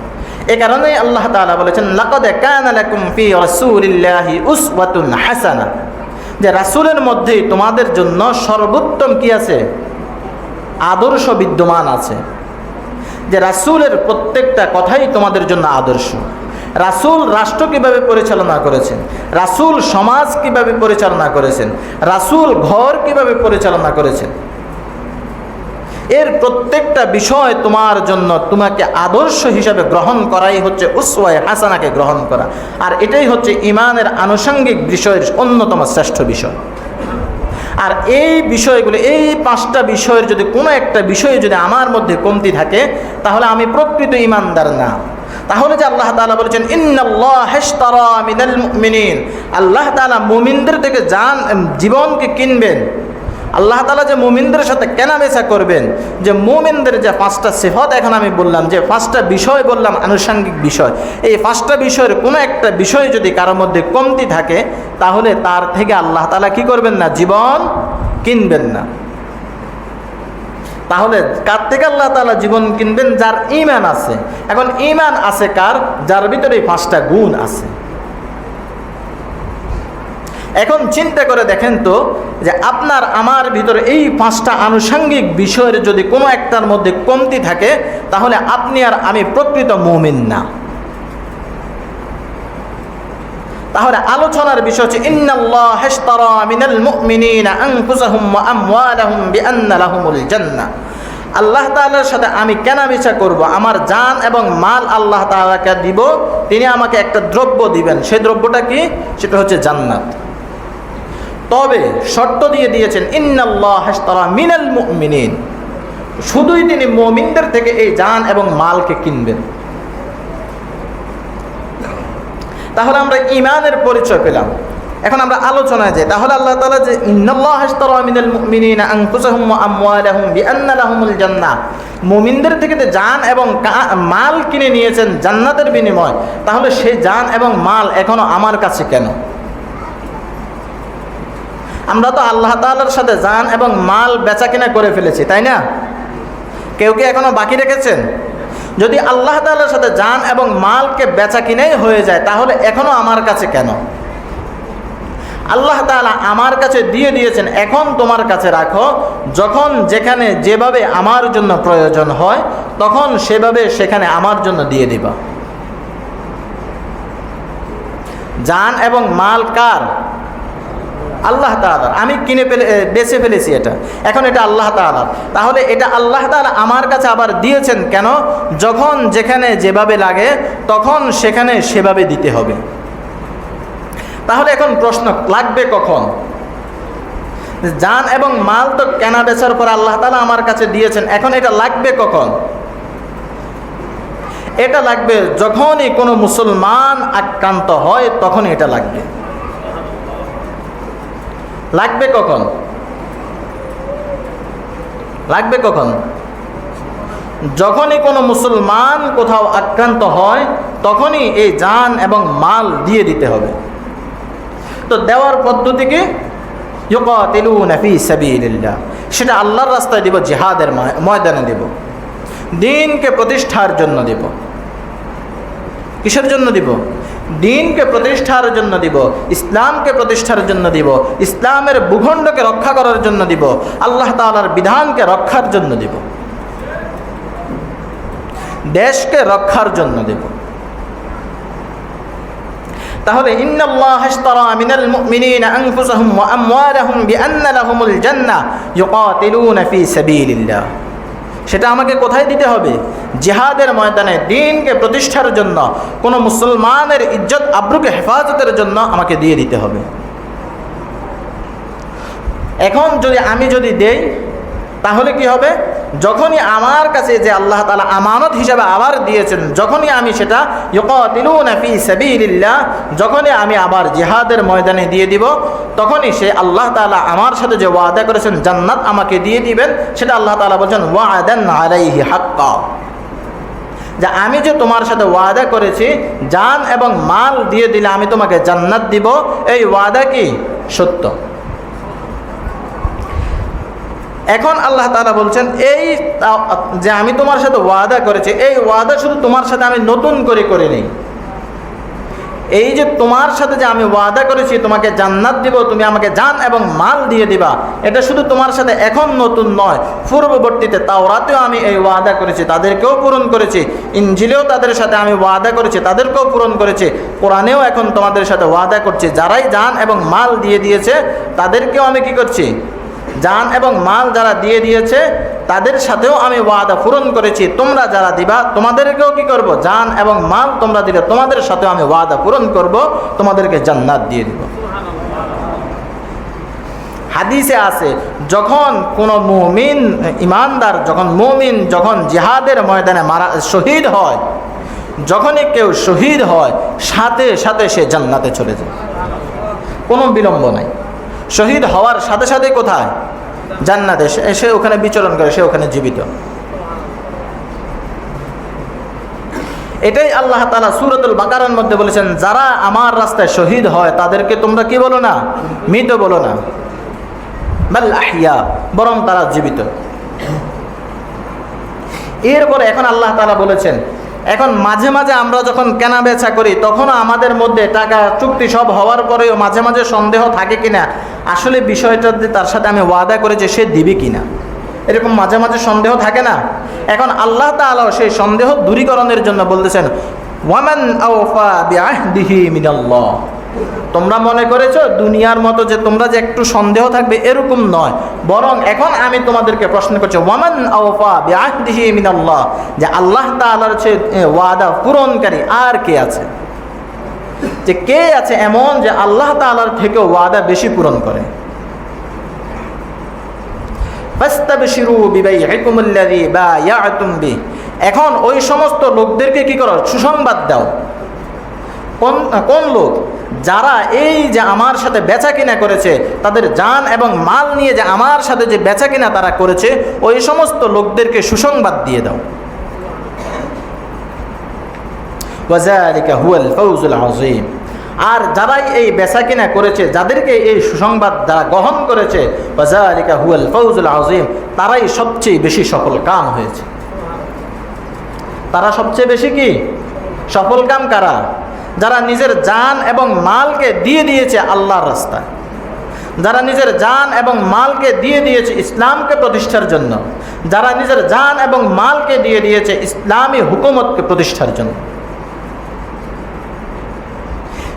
এই কারণেই আল্লাহ তাআলা বলেছেন লাকাদ কানা লাকুম ফি রাসূলিল্লাহি উসওয়াতুন হাসানা, যে রাসূলের মধ্যেই তোমাদের জন্য সর্বোত্তম কি আছে, আদর্শ বিদ্যমান আছে। যে রাসূলের প্রত্যেকটা কথাই তোমাদের জন্য আদর্শ। রাসূল রাষ্ট্র কিভাবে পরিচালনা করেছেন, রাসূল সমাজ কিভাবে পরিচালনা করেছেন, রাসূল ঘর কিভাবে পরিচালনা করেছেন, এর প্রত্যেকটা বিষয় তোমার জন্য, তোমাকে আদর্শ হিসাবে গ্রহণ করাই হচ্ছে উসওয়ায়ে হাসানাকে গ্রহণ করা। আর এটাই হচ্ছে ঈমানের আনুষঙ্গিক বিষয়ের অন্যতম শ্রেষ্ঠ বিষয়। আর এই বিষয়গুলো, এই 5টা বিষয়ের যদি কোনো একটা বিষয়ে যদি আমার মধ্যে কমতি থাকে তাহলে আমি প্রকৃত ঈমানদার না। তাহলে যে আল্লাহ তাআলা বলেছেন ইন্নাল্লাহা ইশতারা মিনাল মুমিনিন, আল্লাহ তাআলা মুমিনদের থেকে জীবনকে কিনবেন। আল্লাহ তাআলা যে মুমিনদের সাথে কেনাবেচা করবেন, যে মুমিনদের যে 5টা সিফাত এখন আমি বললাম, যে 5টা বিষয় বললাম আনুষঙ্গিক বিষয়, এই 5টা বিষয়ের কোনো একটা বিষয় যদি কারোর মধ্যে কমতি থাকে তাহলে তার থেকে আল্লাহ তাআলা কি করবেন না, জীবন কিনবেন না। তাহলে কার থেকে আল্লাহ তাআলা জীবন কিনবেন? যার ঈমান আছে। এখন ঈমান আছে কার? যার ভিতরে এই 5টা গুণ আছে। এখন চিন্তা করে দেখেন তো, যে আপনার আমার ভিতরে এই 5টা আনুষঙ্গিক বিষয়ের যদি কোনো একটার মধ্যে কমতি থাকে তাহলে আপনি আর আমি প্রকৃত মুমিন না। তাহলে আলোচনার বিষয় হচ্ছে ইন্নাল্লাহা ইশতারা মিনাল মুমিনিনা আনফুসাহুম ওয়া আমওয়ালাহুম বিআন্না লাহুমুল জান্নাহ, আল্লাহ তাআলার সাথে আমি কেনাবেচা করব, আমার জান এবং মাল আল্লাহ তাআলাকে দিব, তিনি আমাকে একটা দ্রব্য দিবেন। সেই দ্রব্যটা কি? সেটা হচ্ছে জান্নাত। তবে শর্ত দিয়ে দিয়েছেন ইন্নাল্লাহা ইশতারা মিনাল মুমিনিন, শুধুই তিনি মুমিনদের থেকে এই জান এবং মালকে কিনবেন। তাহলে আমরা ঈমানের পরিচয় পেলাম। এখন আমরা আলোচনায় যাই। তাহলে আল্লাহ তাআলা যে ইন্নাল্লাহা আশতারা মিনাল মুমিনিনা আনফুসাহুম ওয়া আমওয়ালাহুম বিআন্না লাহুমুল জান্নাহ, মুমিনদের থেকে যে জান এবং মাল কিনে নিয়েছেন জান্নাতের বিনিময়, তাহলে সেই জান এবং মাল এখনো আমার কাছে কেন? আমরা তো আল্লাহ তাআলার সাথে জান এবং মাল বেচা কিনা করে ফেলেছি, তাই না? কেউ কি এখনো বাকি রেখেছেন? যদি আল্লাহ তাআলার সাথে জান এবং মালকে বেচা কিনাই হয়ে যায়, তাহলে এখনো আমার কাছে কেন? আল্লাহ তাআলা আমার কাছে দিয়ে দিয়েছেন, এখন তোমার কাছে রাখো, যখন যেখানে যেভাবে আমার জন্য প্রয়োজন হয় তখন সেভাবে সেখানে আমার জন্য দিয়ে দিবা। জান এবং মাল কার? আল্লাহ তাআলার। আমি বেচে ফেলেছি এটা, এখন এটা আল্লাহ তাআলার। তাহলে এটা আল্লাহ তাআলা আমার কাছে আবার দিয়েছেন কেন? যখন যেখানে যেভাবে লাগে তখন সেখানে সেভাবে দিতে হবে। তাহলে এখন প্রশ্ন, লাগবে কখন? জান এবং মাল তো কেনা বেচার পর আল্লাহ তাআলা আমার কাছে দিয়েছেন, এখন এটা লাগবে কখন? এটা লাগবে যখনই কোনো মুসলমান আক্রান্ত হয় তখন এটা লাগবে। লাগবে কখন? লাগবে কখন? যখনই কোনো মুসলমান কোথাও আক্রান্ত হয় তখনই এই জান এবং মাল দিয়ে দিতে হবে। তো দেওয়ার পদ্ধতি কি? ইউকাতিলুনা ফি সাবিলিল্লাহ, সেটা আল্লাহর রাস্তায় দিব, জিহাদের ময়দানে দিব, দ্বীনকে প্রতিষ্ঠার জন্য দিব। কিসের জন্য দিব? দ্বীনকে প্রতিষ্ঠার জন্য দিব, ইসলামকে প্রতিষ্ঠার জন্য দিব, ইসলামের ভূখণ্ডকে রক্ষা করার জন্য দিব, আল্লাহ তাআলার বিধানকে রক্ষার জন্য দিব, দেশকে রক্ষার জন্য দিব। তাহলে ইন্নাল্লাহা আশতারা মিনাল মুমিনিনা আনফুসাহুম ওয়া আমওয়ালাহুম বিআন্না লাহুমুল জান্নাহ ইউকাতিলুনা ফি সাবিলিল্লাহ, সেটা আমাকে কোথায় দিতে হবে? জিহাদের ময়দানে, দ্বীনকে প্রতিষ্ঠার জন্য, কোনো মুসলমানের ইজ্জত আবরুকে হেফাজতের জন্য আমাকে দিয়ে দিতে হবে। এখন আমি যদি দেই তাহলে কি হবে? যখনই আমার কাছে যে আল্লাহ তাআলা আমানত হিসাবে আবার দিয়েছেন, যখনই আমি সেটা ইউকাতিলুনা ফি সাবিলিল্লাহ, যখনই আমি আবার জিহাদের ময়দানে দিয়ে দিব, তখনই সে আল্লাহ তাআলা আমার সাথে যে ওয়াদা করেছেন জান্নাত আমাকে দিয়ে দিবেন, সেটা আল্লাহ তাআলা বলছেন ওয়াদান আলাইহি হাক্কা, যে আমি যে তোমার সাথে ওয়াদা করেছি জান এবং মাল দিয়ে দিলে আমি তোমাকে জান্নাত দিব, এই ওয়াদা কি সত্য। এখন আল্লাহ তাআলা বলছেন এই যে আমি তোমার সাথে ওয়াদা করেছি, এই ওয়াদা শুধু তোমার সাথে আমি নতুন করে নেই। এই যে তোমার সাথে যে আমি ওয়াদা করেছি তোমাকে জান্নাত দিব, তুমি আমাকে জান এবং মাল দিয়ে দিবা, এটা শুধু তোমার সাথে এখন নতুন নয়, পূর্ববর্তীতে তাওরাতেও আমি এই ওয়াদা করেছি, তাদেরকেও পূরণ করেছি, ইনজিলেও তাদের সাথে আমি ওয়াদা করেছি, তাদেরকেও পূরণ করেছি, কোরআনেও এখন তোমাদের সাথে ওয়াদা করছি। যারাই জান এবং মাল দিয়ে দিয়েছে তাদেরকেও আমি কি করছি? জান এবং মাল যারা দিয়ে দিয়েছে তাদের সাথেও আমি ওয়াদা পূরণ করেছি। তোমরা যারা দিবা তোমাদেরকেও কি করব? জান এবং মাল তোমরা দিলে তোমাদের সাথেও আমি ওয়াদা পূরণ করব, তোমাদেরকে জান্নাত দিয়ে দিব। হাদিসে আছে, যখন কোনো মুমিন ইমানদার, যখন জিহাদের ময়দানে শহীদ হয়, যখনই কেউ শহীদ হয় সাথে সাথে সে জান্নাতে চলে যায়, কোনো বিলম্ব নাই। শহীদ হওয়ার সাথে সাথে কোথায়? জান্নাতে। সে ওখানে বিচরণ করে, সে ওখানে জীবিত। এটাই আল্লাহ তাআলা সূরাতুল বাকারার মধ্যে বলেছেন, যারা আমার রাস্তায় শহীদ হয় তাদেরকে তোমরা কি বলো না? মৃত বলো না, বাল আহইয়া, বরং তারা জীবিত। এরপরে এখন আল্লাহ তাআলা বলেছেন, এখন মাঝে মাঝে আমরা যখন কেনা বেচা করি তখনও আমাদের মধ্যে টাকা চুক্তি সব হওয়ার পরেও মাঝে মাঝে সন্দেহ থাকে কিনা, আসলে বিষয়টা তার সাথে আমি ওয়াদা করেছি সে দিবে কিনা, এরকম মাঝে মাঝে সন্দেহ থাকে না? এখন আল্লাহ তাআলা সেই সন্দেহ দূরীকরণের জন্য বলতেছেন, ওয়ামান আওফা বিআহদিহি মিনাল্লাহ, তোমরা মনে করেছো দুনিয়ার মতো যে তোমরা যে একটু সন্দেহ থাকবে, এরকম নয়, বরং এখন আমি তোমাদেরকে প্রশ্ন করছি, ওয়ামান আওফা বিআহদিহি মিনাল্লাহ, যে আল্লাহ তাআলার চেয়ে ওয়াদা পূরণকারী আর কে আছে? যে কে আছে এমন যে আল্লাহ তাআলার থেকে ওয়াদা বেশি পূরণ করে? ফাস্তাবশিরু বিবাইইকুমুল্লাযী বায়া'তুম বিহি। এখন ওই সমস্ত লোকদেরকে কি করো? সুসংবাদ দাও। কোন লোক? যারা এই যে আমার সাথে বেচা কিনা করেছে, তাদের জান এবং মাল নিয়ে যে আমার সাথে যে বেচা কিনা তারা করেছে, ওই সমস্ত লোকদেরকে সুসংবাদ দিয়ে দাও। ওয়াযালিকা হুয়াল ফাওজুল আযীম। আর যারাই এই বেচা কিনা করেছে, যাদেরকে এই সুসংবাদ যারা গ্রহণ করেছে, ওয়াযালিকা হুয়াল ফাওজুল আযীম, তারাই সবচেয়ে বেশি সফল কাম হয়েছে। তারা সবচেয়ে বেশি কি সফল কাম? কারা? যারা নিজের জান এবং মালকে দিয়ে দিয়েছে আল্লাহর রাস্তায়, যারা নিজের জান এবং মালকে দিয়ে দিয়েছে ইসলামকে প্রতিষ্ঠার জন্য, যারা নিজের জান এবং মালকে দিয়ে দিয়েছে ইসলামী হুকুমতকে প্রতিষ্ঠার জন্য।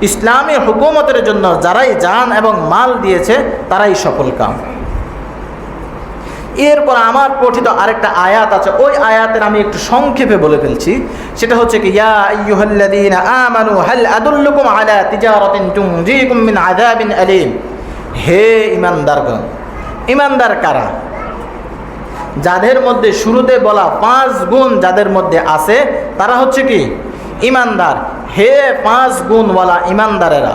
ইসলামী হুকুমতের জন্য যারাই জান এবং মাল দিয়েছে তারাই সফল কাম। এরপর আমার পঠিত আরেকটা আয়াত আছে, ওই আয়াতের আমি একটু সংক্ষেপে বলে ফেলছি। সেটা হচ্ছে কি, ইয়া আইয়ুহাল্লাযীনা আমানু হাল আদুল্লুকুম আলা তিজারাতিন তুনজিকুম মিন আযাবিন আলীম। হে ঈমানদারগণ। ঈমানদার কারা? যাদের মধ্যে শুরুতে বলা 5 গুণ যাদের মধ্যে আছে তারা হচ্ছে কি ঈমানদার। হে 5 গুণওয়ালা ঈমানদারেরা,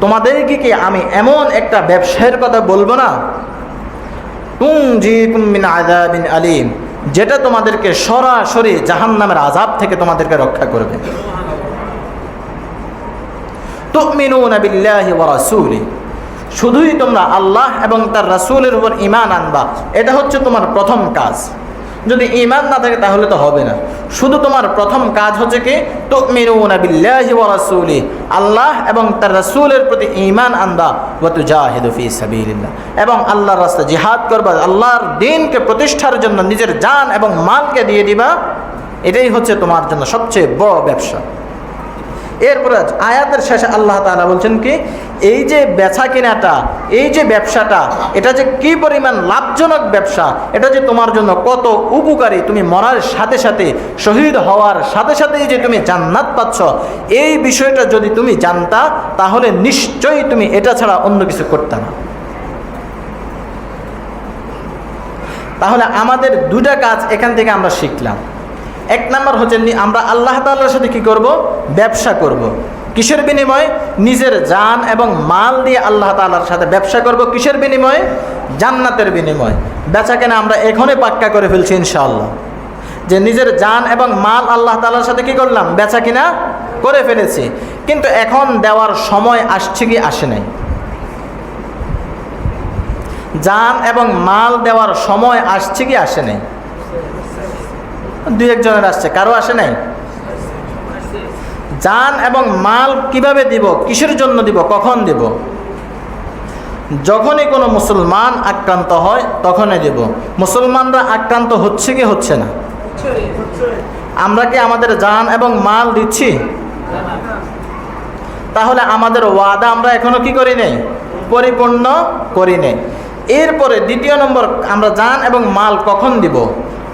তোমাদেরকে কি আমি এমন একটা ব্যবসায়ের কথা বলবো না? তুনজিকুম মিন আযাবিন আলীম, যেটা তোমাদেরকে সরাসরি জাহান্নামের আযাব থেকে তোমাদেরকে রক্ষা করবে। তুমিনুনা বিল্লাহি ওয়া রাসূলিহি, শুধুই তোমরা আল্লাহ এবং তার রাসূলের উপর ঈমান আনবা। এটা হচ্ছে তোমার প্রথম কাজ। যদি ঈমান না থাকে তাহলে তো হবে না। শুধু তোমার প্রথম কাজ হচ্ছে কি, তুমিনুনা বিল্লাহি ওয়া রাসূলিহি, আল্লাহ এবং তার রাসূলের প্রতি ঈমান আনবা। ওয়া তুজাহিদু ফি সাবিলিল্লাহ, এবং আল্লাহর রাস্তায় জিহাদ করবা, আল্লাহর দ্বীনকে প্রতিষ্ঠার জন্য নিজের জান এবং মালকে দিয়ে দিবা। এটাই হচ্ছে তোমার জন্য সবচেয়ে বড় ব্যবসা। এরপরে আয়াতের শেষে আল্লাহ তাআলা বলছেন কি, এই যে বেচা কেনাটা, এই যে ব্যবসাটা, এটা যে কি পরিমাণ লাভজনক ব্যবসা, এটা যে তোমার জন্য কত উপকারী, তুমি মরার সাথে সাথে, শহীদ হওয়ার সাথে সাথেই যে তুমি জান্নাত পাচ্ছ, এই বিষয়টা যদি তুমি জানতা তাহলে নিশ্চয়ই তুমি এটা ছাড়া অন্য কিছু করতে না। তাহলে আমাদের দুটা কাজ এখান থেকে আমরা শিখলাম। এক নাম্বার হচ্ছে আমরা আল্লাহ তাআলার সাথে কি করব? ব্যবসা করব। কিসের বিনিময়ে? নিজের জান এবং মাল দিয়ে আল্লাহ তাআলার সাথে ব্যবসা করব। কিসের বিনিময়ে? জান্নাতের বিনিময়ে। বেচা কেনা আমরা এখনই পাক্কা করে ফেলছি ইনশাআল্লাহ, যে নিজের জান এবং মাল আল্লাহ তাআলার সাথে কি করলাম? বেচা কিনা করে ফেলেছি। কিন্তু এখন দেওয়ার সময় আসছে কি আসে নাই? জান এবং মাল দেওয়ার সময় আসছে কি আসে নাই? 2-1 জনের আসছে, কারো আসে নাই। জান এবং মাল কিভাবে দিব? কিসের জন্য দিব? কখন দিব? যখনই কোনো মুসলমান আক্রান্ত হয় তখনই দিব। মুসলমানরা আক্রান্ত হচ্ছে কি হচ্ছে না? আমরা কি আমাদের জান এবং মাল দিচ্ছি? তাহলে আমাদের ওয়াদা আমরা এখনো কি করি নাই? পরিপূর্ণ করি নাই। এরপরে দ্বিতীয় নম্বর, আমরা জান এবং মাল কখন দিব?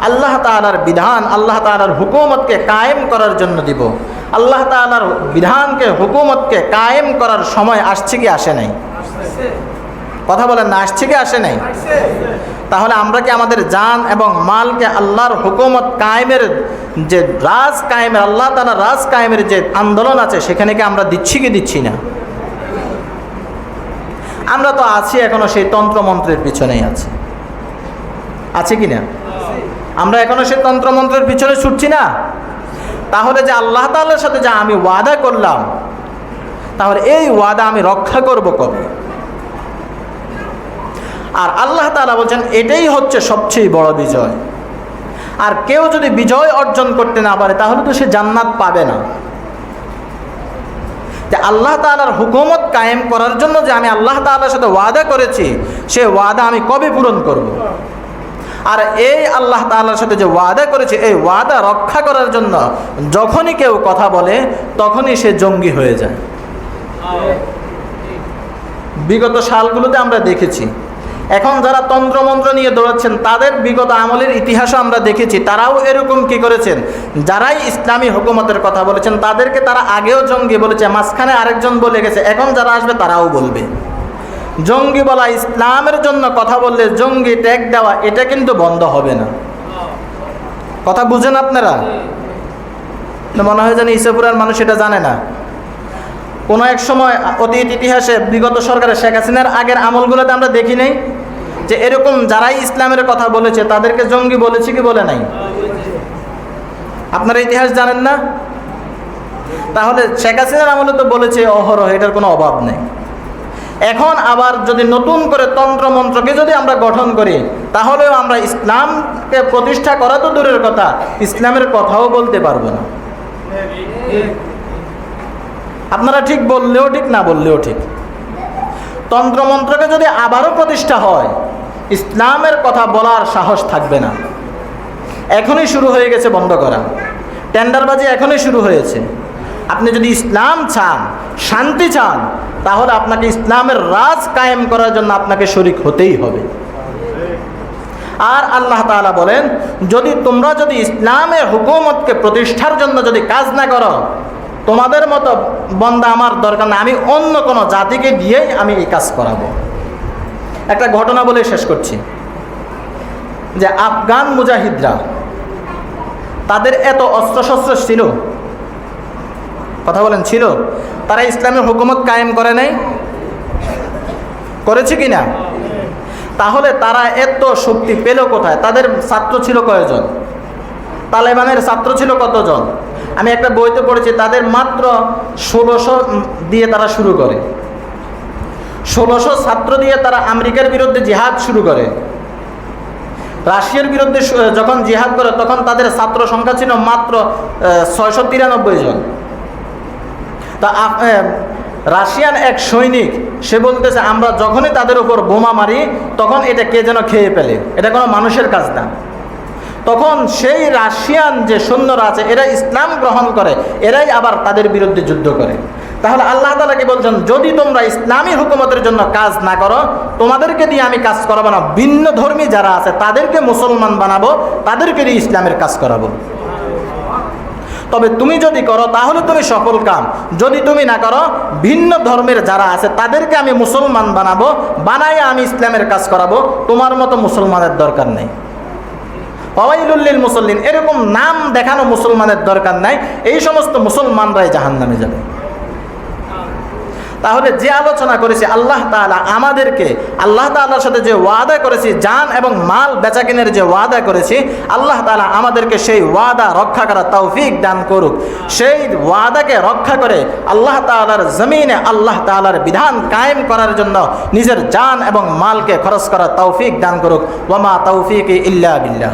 আল্লাহ তাআলার বিধান, আল্লাহ তাআলার হুকুমতকে কায়েম করার জন্য দিব। আল্লাহ তাআলার বিধানকে, হুকুমতকে কায়েম করার সময় আসছে কি আসে নাই? কথা বলেন না, আসছে কি আসে নাই? তাহলে আমরা কি আমাদের জান এবং মালকে আল্লাহর হুকুমত কায়েমের যে রাজ কায়েমের, আল্লাহ তাআলার রাজ কায়েমের যে আন্দোলন আছে সেখানে কি আমরা দিচ্ছি কি দিচ্ছি না? আমরা তো আছি এখনো সেই তন্ত্রমন্ত্রের পিছনেই আছে কি না? আমরা এখনো সেই তন্ত্রমন্ত্রের পিছনে ছুটছি না। তাহলে যে আল্লাহ তাআলার সাথে যা আমি ওয়াদা করলাম, তাহলে এই ওয়াদা আমি রক্ষা করব কবে? আর আল্লাহ তাআলা বলছেন এটাই হচ্ছে সবচেয়ে বড় বিজয়। আর কেউ যদি বিজয় অর্জন করতে না পারে তাহলে তো সে জান্নাত পাবে না। যে আল্লাহ তাআলার হুকুমত কায়েম করার জন্য যে আমি আল্লাহ তাআলার সাথে ওয়াদা করেছি, সে ওয়াদা আমি কবে পূরণ করব? আর এই আল্লাহ তাআলার সাথে যে ওয়াদা করেছে, এই ওয়াদা রক্ষা করার জন্য যখনই কেউ কথা বলে তখনই সে জঙ্গি হয়ে যায়। বিগত সালগুলোতে আমরা দেখেছি। এখন যারা তন্ত্রমন্ত্র নিয়ে দৌড়াচ্ছেন তাদের বিগত আমলের ইতিহাসও আমরা দেখেছি, তারাও এরকম কি করেছেন। যারাই ইসলামী হুকুমতের কথা বলেছেন তাদেরকে তারা আগেও জঙ্গি বলেছে, মাঝখানে আরেকজন বলে গেছে, এখন যারা আসবে তারাও বলবে। জঙ্গি বলা, ইসলামের জন্য কথা বললে জঙ্গি ট্যাগ দেওয়া, এটা কিন্তু বন্ধ হবে না। কথা বুঝেন আপনারা? মনে হয় যেন ইসাপুরার মানুষ এটা জানে না। কোনো এক সময় অতীত ইতিহাসে বিগত সরকারের শেখ হাসিনার আগের আমলগুলোতে আমরা দেখি নাই যে এরকম যারাই ইসলামের কথা বলেছে তাদেরকে জঙ্গি বলেছে কি বলে নাই? আপনারা ইতিহাস জানেন না? তাহলে শেখ হাসিনার আমলে তো বলেছে অহরহ, এটার কোনো অভাব নেই। এখন আবার যদি নতুন করে তন্ত্রমন্ত্রকে যদি আমরা গঠন করি, তাহলেও আমরা ইসলামকে প্রতিষ্ঠা করা তো দূরের কথা, ইসলামের কথাও বলতে পারবো না। আপনারা ঠিক বললেও ঠিক, না বললেও ঠিক। তন্ত্রমন্ত্রকে যদি আবারও প্রতিষ্ঠা হয়, ইসলামের কথা বলার সাহস থাকবে না। এখনই শুরু হয়ে গেছে বন্ধ করা, টেন্ডারবাজি এখনই শুরু হয়েছে। আপনি যদি ইসলাম চান, শান্তি চান, তাহলে আপনাকে ইসলামের রাজ কায়েম করার জন্য আপনাকে শরীক হতেই হবে। আর আল্লাহ তাআলা বলেন, তোমরা যদি ইসলামের হুকুমতকে প্রতিষ্ঠার জন্য যদি কাজ না করো, তোমাদের মতো বন্দা আমার দরকার না, আমি অন্য কোনো জাতিকে দিয়েই আমি এই কাজ করাবো। একটা ঘটনা বলে শেষ করছি, যে আফগান মুজাহিদরা, তাদের এত অস্ত্রশস্ত্র ছিল, কথা বলেন ছিল, তারা ইসলামের হুকুমত কায়েম করে নাই? করেছে কি না? তাহলে তারা এত শক্তি পেল কোথায়? তাদের ছাত্র ছিল কয়জন? তালেবানের ছাত্র ছিল কতজন? আমি একটা বইতে পড়েছি, তাদের মাত্র 1600 দিয়ে তারা শুরু করে। 1600 ছাত্র দিয়ে তারা আমেরিকার বিরুদ্ধে জিহাদ শুরু করে। রাশিয়ার বিরুদ্ধে যখন জিহাদ করে, তখন তাদের ছাত্র সংখ্যা ছিল মাত্র 693 জন। তা রাশিয়ান এক সৈনিক, সে বলতেছে, আমরা যখনই তাদের উপর বোমা মারি, তখন এটা কে যেন খেয়ে ফেলে, এটা কোনো মানুষের কাজ না। তখন সেই রাশিয়ান যে সৈন্যরা আছে, এরা ইসলাম গ্রহণ করে, এরাই আবার তাদের বিরুদ্ধে যুদ্ধ করে। তাহলে আল্লাহ তাআলা কি বলছেন? যদি তোমরা ইসলামী হুকুমতের জন্য কাজ না করো, তোমাদেরকে দিয়ে আমি কাজ করাবো না। ভিন্ন ধর্মী যারা আছে তাদেরকে মুসলমান বানাবো, তাদেরকে দিয়ে ইসলামের কাজ করাবো। তবে তুমি যদি করো তাহলে তুমি সফল কাম, যদি তুমি না করো, ভিন্ন ধর্মের যারা আছে তাদেরকে আমি মুসলমান বানাবো, বানাইয়া আমি ইসলামের কাজ করাবো। তোমার মতো মুসলমানের দরকার নেই। ফাওয়াইলুল লিল মুসাল্লিন, এরকম নাম দেখানো মুসলমানের দরকার নাই। এই সমস্ত মুসলমানরাই জাহান্নামে যাবে। তাহলে যে আলোচনা করেছি, আল্লাহ তাআলা আমাদেরকে, আল্লাহ তাআলার সাথে যে ওয়াদা করেছি, জান এবং মাল বেচাকেনের যে ওয়াদা করেছি, আল্লাহ তাআলা আমাদেরকে সেই ওয়াদা রক্ষা করার তৌফিক দান করুক। সেই ওয়াদাকে রক্ষা করে আল্লাহ তাআলার জমিনে আল্লাহ তাআলার বিধান কায়েম করার জন্য নিজের জান এবং মালকে খরচ করার তৌফিক দান করুক। ওয়া মা তৌফিকি ইল্লা বিল্লাহ।